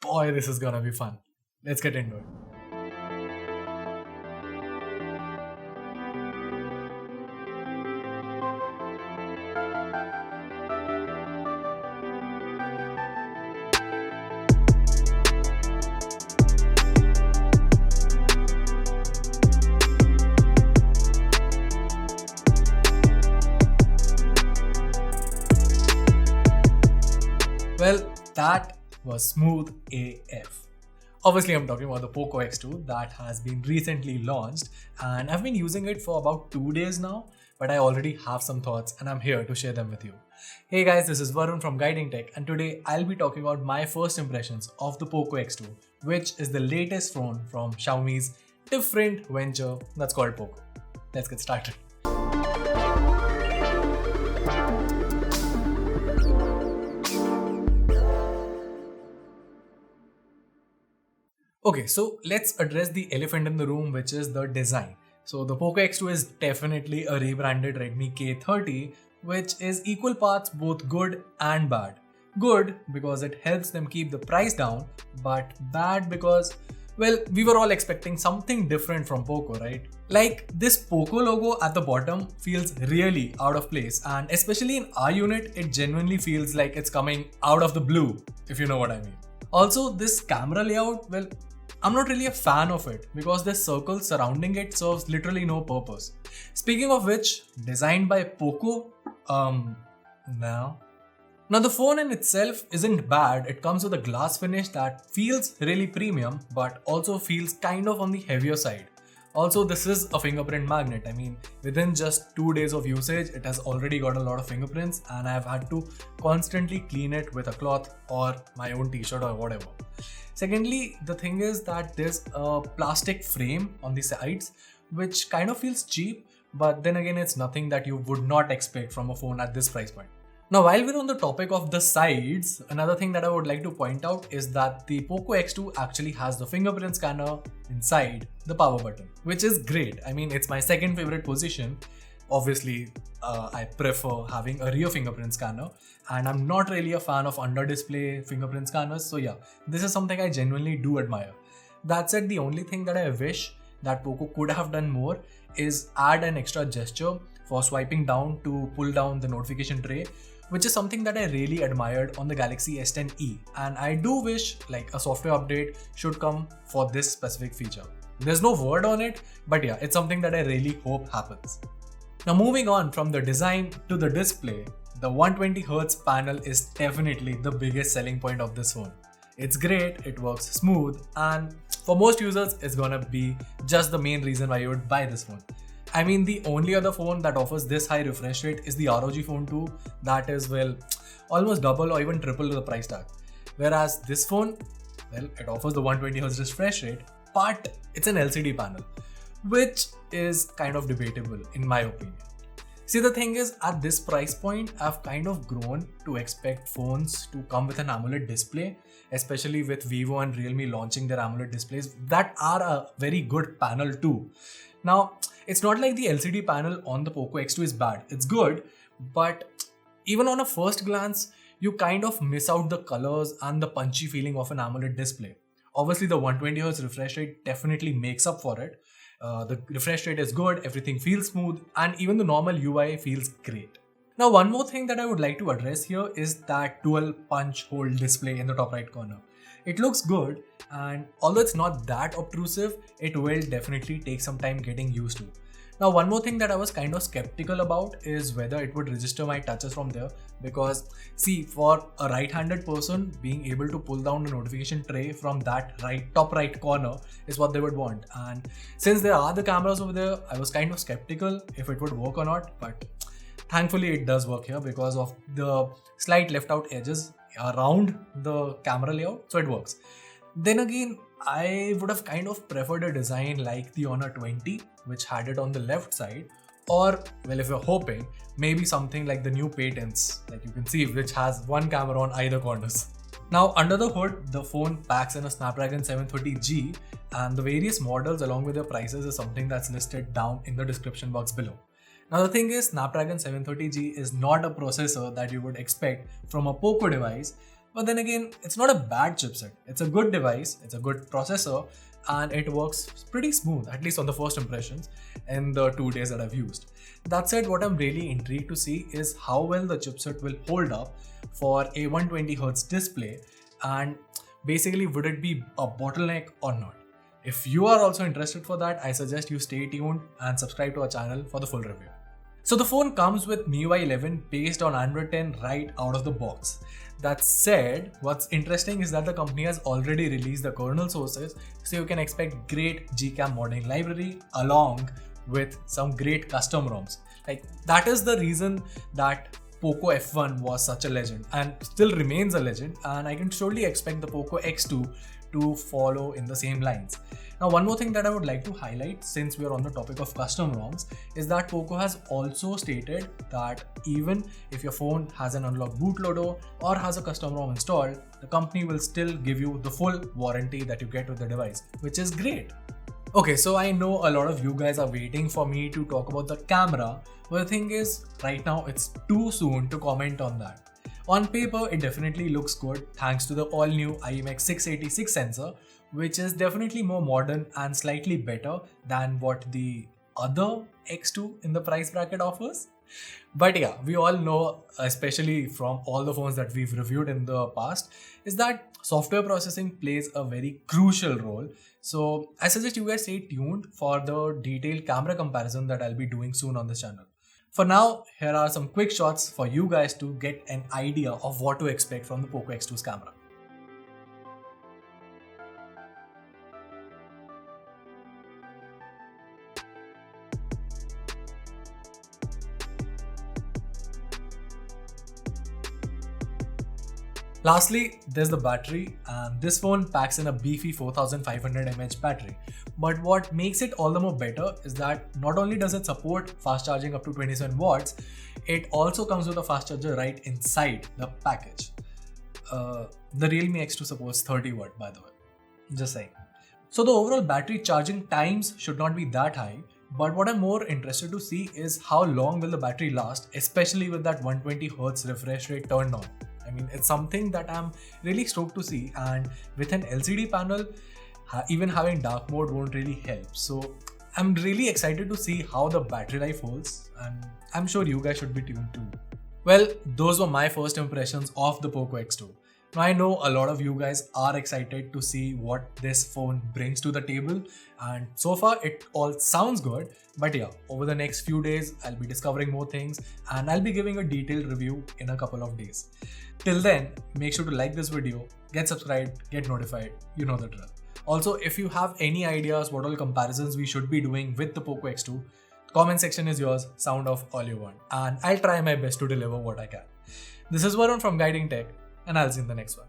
Boy, this is gonna be fun. Let's get into it. Well, that was smooth AF. Obviously, I'm talking about the Poco X2 that has been recently launched, and I've been using it for about 2 days now, but I already have some thoughts and I'm here to share them with you. Hey guys, this is Varun from Guiding Tech, and today I'll be talking about my first impressions of the Poco X2, which is the latest phone from Xiaomi's different venture that's called Poco. Let's get started. Okay, so let's address the elephant in the room, which is the design. So the Poco X2 is definitely a rebranded Redmi K30, which is equal parts both good and bad. Good because it helps them keep the price down, but bad because, well, we were all expecting something different from Poco, right? Like this Poco logo at the bottom feels really out of place, and especially in our unit, it genuinely feels like it's coming out of the blue, if you know what I mean. Also, this camera layout, well, I'm not really a fan of it because the circle surrounding it serves literally no purpose. Speaking of which, designed by Poco, no. Now the phone in itself isn't bad. It comes with a glass finish that feels really premium but also feels kind of on the heavier side. Also, this is a fingerprint magnet. I mean, within just 2 days of usage, it has already got a lot of fingerprints and I've had to constantly clean it with a cloth or my own t-shirt or whatever. Secondly, the thing is that there's a plastic frame on the sides, which kind of feels cheap, but then again, it's nothing that you would not expect from a phone at this price point. Now, while we're on the topic of the sides, another thing that I would like to point out is that the Poco X2 actually has the fingerprint scanner inside the power button, which is great. I mean, it's my second favorite position. Obviously, I prefer having a rear fingerprint scanner, and I'm not really a fan of under-display fingerprint scanners. So yeah, this is something I genuinely do admire. That said, the only thing that I wish that Poco could have done more is add an extra gesture for swiping down to pull down the notification tray, which is something that I really admired on the Galaxy S10e, and I do wish like a software update should come for this specific feature. There's no word on it, but yeah, it's something that I really hope happens. Now moving on from the design to the display, the 120Hz panel is definitely the biggest selling point of this phone. It's great, it works smooth, and for most users, it's gonna be just the main reason why you would buy this phone. I mean, the only other phone that offers this high refresh rate is the ROG Phone 2, that is, well, almost double or even triple the price tag. Whereas this phone, well, it offers the 120Hz refresh rate, but it's an LCD panel, which is kind of debatable in my opinion. See, the thing is, at this price point, I've kind of grown to expect phones to come with an AMOLED display, especially with Vivo and Realme launching their AMOLED displays that are a very good panel too. Now, it's not like the LCD panel on the Poco X2 is bad. It's good, but even on a first glance, you kind of miss out the colors and the punchy feeling of an AMOLED display. Obviously, the 120Hz refresh rate definitely makes up for it. The refresh rate is good, everything feels smooth, and even the normal UI feels great. Now, one more thing that I would like to address here is that dual punch hole display in the top right corner. It looks good, and although it's not that obtrusive, it will definitely take some time getting used to. Now, one more thing that I was kind of skeptical about is whether it would register my touches from there, because see, for a right-handed person, being able to pull down the notification tray from that top right corner is what they would want. And since there are the cameras over there, I was kind of skeptical if it would work or not, but thankfully it does work here because of the slight left out edges around the camera layout, so it works. Then again, I would have kind of preferred a design like the Honor 20, which had it on the left side, or, well, if you're hoping, maybe something like the new patents, like you can see, which has one camera on either corners. Now, under the hood, the phone packs in a Snapdragon 730G, and the various models along with their prices is something that's listed down in the description box below. Now, the thing is, Snapdragon 730G is not a processor that you would expect from a Poco device, But then again, it's not a bad chipset. It's a good device, it's a good processor, and it works pretty smooth, at least on the first impressions in the 2 days that I've used. That said, what I'm really intrigued to see is how well the chipset will hold up for a 120Hz display, and basically would it be a bottleneck or not. If you are also interested for that, I suggest you stay tuned and subscribe to our channel for the full review. So the phone comes with MIUI 11 based on Android 10 right out of the box. That said, what's interesting is that the company has already released the kernel sources, so you can expect great Gcam modding library along with some great custom ROMs. Like, that is the reason that Poco F1 was such a legend and still remains a legend, and I can surely expect the Poco X2 to follow in the same lines. Now, one more thing that I would like to highlight, since we are on the topic of custom ROMs, is that Poco has also stated that even if your phone has an unlocked bootloader or has a custom ROM installed, the company will still give you the full warranty that you get with the device, which is great. Okay, so I know a lot of you guys are waiting for me to talk about the camera, but the thing is, right now it's too soon to comment on that. On paper, it definitely looks good thanks to the all-new IMX686 sensor, which is definitely more modern and slightly better than what the other X2 in the price bracket offers. But yeah, we all know, especially from all the phones that we've reviewed in the past, is that software processing plays a very crucial role. So I suggest you guys stay tuned for the detailed camera comparison that I'll be doing soon on this channel. For now, here are some quick shots for you guys to get an idea of what to expect from the Poco X2's camera. Lastly, there's the battery, and this phone packs in a beefy 4500 mAh battery. But what makes it all the more better is that not only does it support fast charging up to 27 watts, it also comes with a fast charger right inside the package. The Realme X2 supports 30 watt, by the way. Just saying. So the overall battery charging times should not be that high, but what I'm more interested to see is how long will the battery last, especially with that 120Hz refresh rate turned on. I mean, it's something that I'm really stoked to see, and with an LCD panel, even having dark mode won't really help. So I'm really excited to see how the battery life holds, and I'm sure you guys should be tuned too. Well, those were my first impressions of the Poco X2. Now, I know a lot of you guys are excited to see what this phone brings to the table, and so far it all sounds good. But yeah, over the next few days, I'll be discovering more things and I'll be giving a detailed review in a couple of days. Till then, make sure to like this video, get subscribed, get notified, you know the drill. Also, if you have any ideas what all comparisons we should be doing with the Poco X2, comment section is yours, sound off all you want, and I'll try my best to deliver what I can. This is Varun from Guiding Tech, and I'll see you in the next one.